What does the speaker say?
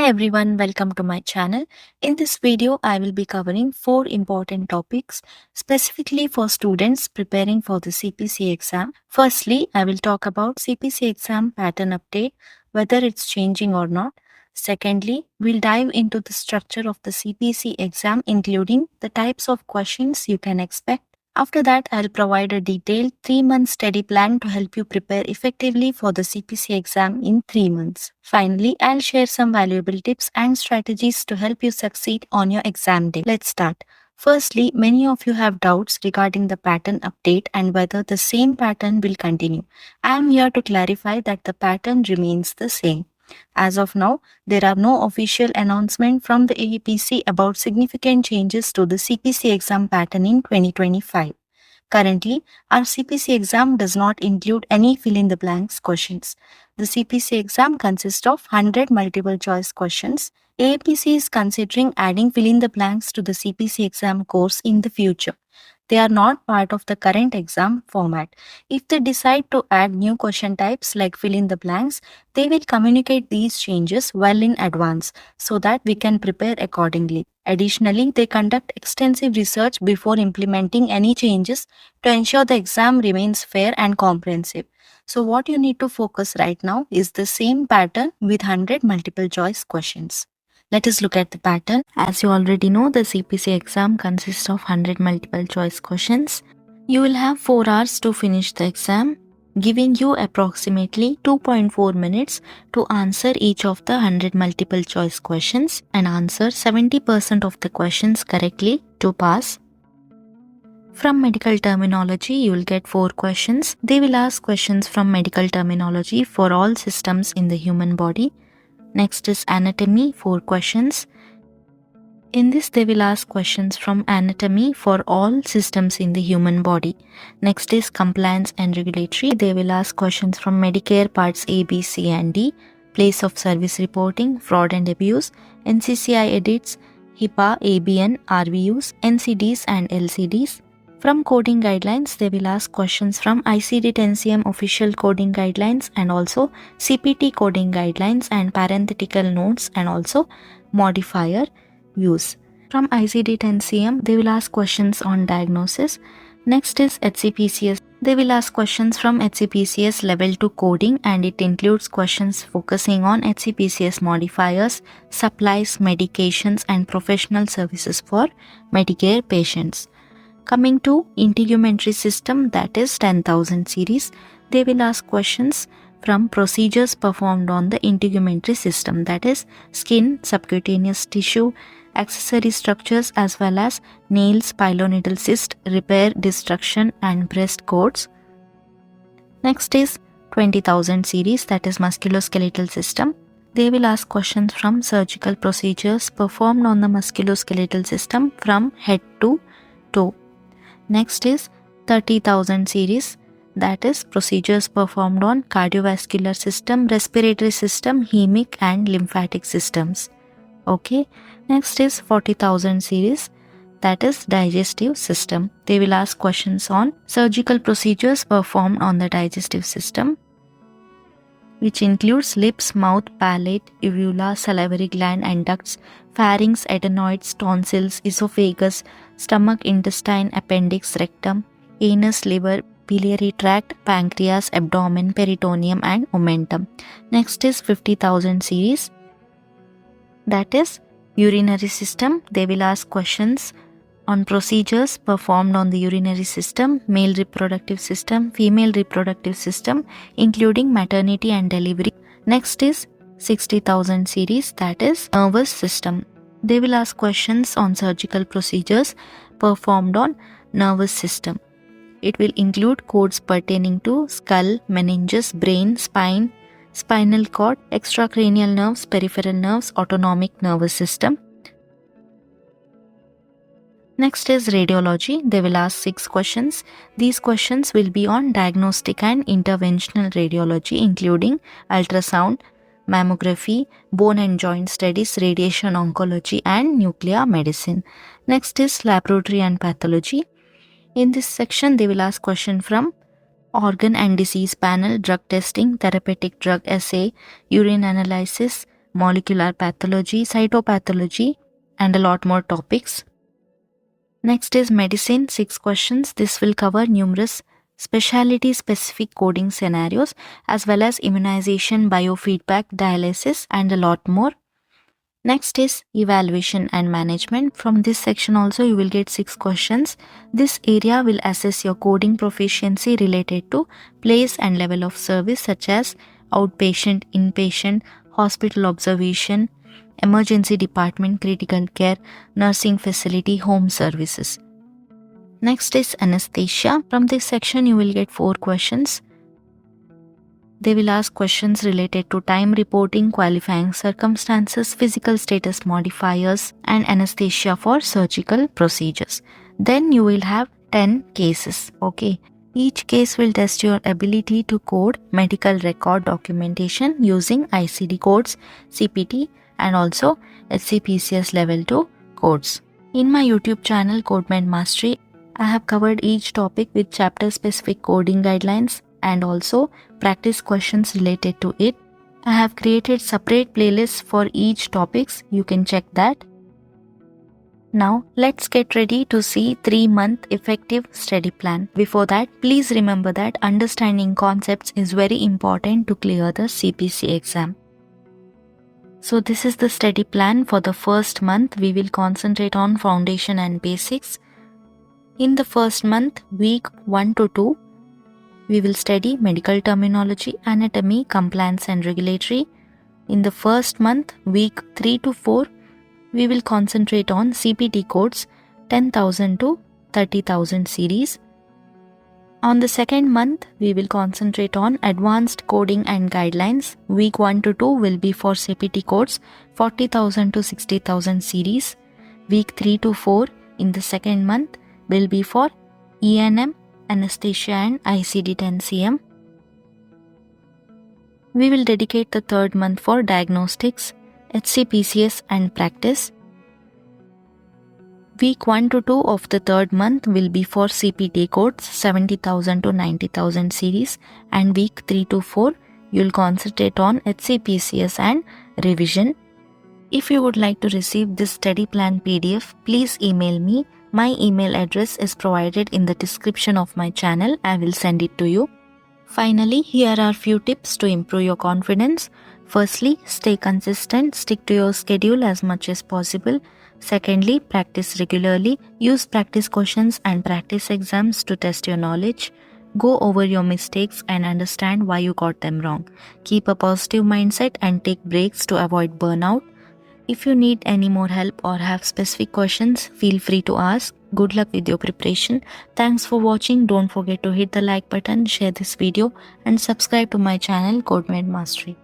Hi everyone, welcome to my channel. In this video, I will be covering 4 important topics specifically for students preparing for the CPC exam. Firstly, I will talk about CPC exam pattern update, whether it's changing or not. Secondly, we'll dive into the structure of the CPC exam, including the types of questions you can expect. After that, I'll provide a detailed 3-month study plan to help you prepare effectively for the CPC exam in 3 months. Finally, I'll share some valuable tips and strategies to help you succeed on your exam day. Let's start. Firstly, many of you have doubts regarding the pattern update and whether the same pattern will continue. I am here to clarify that the pattern remains the same. As of now, there are no official announcement from the APC about significant changes to the CPC exam pattern in 2025. Currently, our CPC exam does not include any fill-in-the-blanks questions. The CPC exam consists of 100 multiple choice questions. APC is considering adding fill-in-the-blanks to the CPC exam course in the future. They are not part of the current exam format. If they decide to add new question types like fill in the blanks, they will communicate these changes well in advance so that we can prepare accordingly. Additionally, they conduct extensive research before implementing any changes to ensure the exam remains fair and comprehensive. So what you need to focus right now is the same pattern with 100 multiple choice questions. Let us look at the pattern. As you already know, the CPC exam consists of 100 multiple choice questions. You will have 4 hours to finish the exam, giving you approximately 2.4 minutes to answer each of the 100 multiple choice questions and answer 70% of the questions correctly to pass. From medical terminology, you will get 4 questions. They will ask questions from medical terminology for all systems in the human body. Next is anatomy, 4 questions. In this, they will ask questions from anatomy for all systems in the human body. Next is compliance and regulatory. They will ask questions from Medicare Parts A, B, C and D, place of service reporting, fraud and abuse, NCCI edits, HIPAA, ABN, RVUs, NCDs and LCDs. From coding guidelines, they will ask questions from ICD-10CM official coding guidelines and also CPT coding guidelines and parenthetical notes and also modifier views. From ICD-10CM, they will ask questions on diagnosis. Next is HCPCS. They will ask questions from HCPCS level 2 coding and it includes questions focusing on HCPCS modifiers, supplies, medications and professional services for Medicare patients. Coming to integumentary system, that is 10,000 series, they will ask questions from procedures performed on the integumentary system, that is skin, subcutaneous tissue, accessory structures as well as nails, piloneedle cyst, repair, destruction and breast cords. Next is 20,000 series, that is musculoskeletal system. They will ask questions from surgical procedures performed on the musculoskeletal system from head to toe. Next is 30,000 series, that is procedures performed on cardiovascular system, respiratory system, hemic and lymphatic systems. Okay. Next is 40,000 series, that is digestive system. They will ask questions on surgical procedures performed on the digestive system, which includes lips, mouth, palate, uvula, salivary gland and ducts, pharynx, adenoids, tonsils, esophagus, stomach, intestine, appendix, rectum, anus, liver, biliary tract, pancreas, abdomen, peritoneum and omentum. Next is 50,000 series, that is urinary system. They will ask questions on procedures performed on the urinary system, male reproductive system, female reproductive system, including maternity and delivery. Next is 60,000 series, that is nervous system. They will ask questions on surgical procedures performed on nervous system. It will include codes pertaining to skull, meninges, brain, spine, spinal cord, extracranial nerves, peripheral nerves, autonomic nervous system. Next is radiology. They will ask 6 questions. These questions will be on diagnostic and interventional radiology, including ultrasound, mammography, bone and joint studies, radiation oncology and nuclear medicine. Next is laboratory and pathology. In this section, they will ask questions from organ and disease panel, drug testing, therapeutic drug assay, urine analysis, molecular pathology, cytopathology, and a lot more topics. Next is medicine, 6 questions. This will cover numerous specialty specific coding scenarios as well as immunization, biofeedback, dialysis, and a lot more. Next is evaluation and management. From this section also you will get 6 questions. This area will assess your coding proficiency related to place and level of service such as outpatient, inpatient, hospital observation, emergency department, critical care, nursing facility, home services. Next is anesthesia. From this section you will get 4 questions. They will ask questions related to time reporting, qualifying circumstances, physical status modifiers, and anesthesia for surgical procedures. Then you will have 10 cases. Okay. Each case will test your ability to code medical record documentation using ICD codes, CPT, and also HCPCS level 2 codes. In my YouTube channel CodeMed Mastery, I have covered each topic with chapter specific coding guidelines and also practice questions related to it. I have created separate playlists for each topics. You can check that. Now let's get ready to see 3-month effective study plan. Before that, please remember that understanding concepts is very important to clear the CPC exam. So this is the study plan for the first month. We will concentrate on foundation and basics. In the first month, week 1 to 2, we will study medical terminology, anatomy, compliance and regulatory. In the first month, week 3 to 4, we will concentrate on CPT codes 10,000 to 30,000 series. On the second month, we will concentrate on advanced coding and guidelines. Week 1 to 2 will be for CPT codes 40,000 to 60,000 series. Week 3 to 4 in the second month will be for ENM, anesthesia and ICD-10-CM. We will dedicate the third month for diagnostics, HCPCS and practice. Week 1 to 2 of the third month will be for CPT codes 70,000 to 90,000 series, and week 3 to 4 you will concentrate on HCPCS and revision. If you would like to receive this study plan PDF, please email me. My email address is provided in the description of my channel. I will send it to you. Finally, here are few tips to improve your confidence. Firstly, stay consistent, stick to your schedule as much as possible. Secondly, practice regularly, use practice questions and practice exams to test your knowledge. Go over your mistakes and understand why you got them wrong. Keep a positive mindset and take breaks to avoid burnout. If you need any more help or have specific questions, feel free to ask. Good luck with your preparation. Thanks for watching. Don't forget to hit the like button, share this video and subscribe to my channel CodeMed Mastery.